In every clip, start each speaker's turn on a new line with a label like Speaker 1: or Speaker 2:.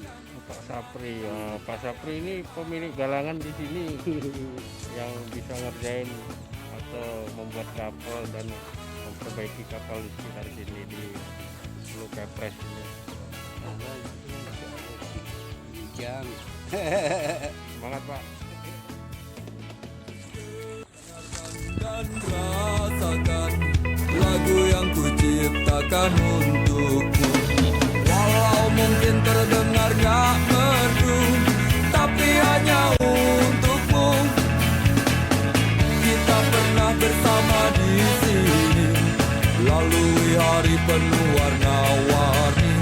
Speaker 1: Sapri.
Speaker 2: Pak Sapri. Ya, Pak Sapri ini pemilik galangan di sini yang bisa ngerjain atau membuat kapal dan memperbaiki kapal di sekitar sini di Hulu Kepres ini.
Speaker 1: Ada Ujang.
Speaker 2: Semangat Pak.
Speaker 3: Dan rasakan lagu yang kuciptakan untukmu. Walau mungkin terdengar gak merdu, tapi hanya untukmu. Kita pernah bersama di sini, lalui hari penuh warna-warni.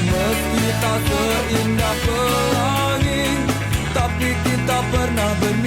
Speaker 3: Meski tak seindah pelangi, tapi kita pernah bersama.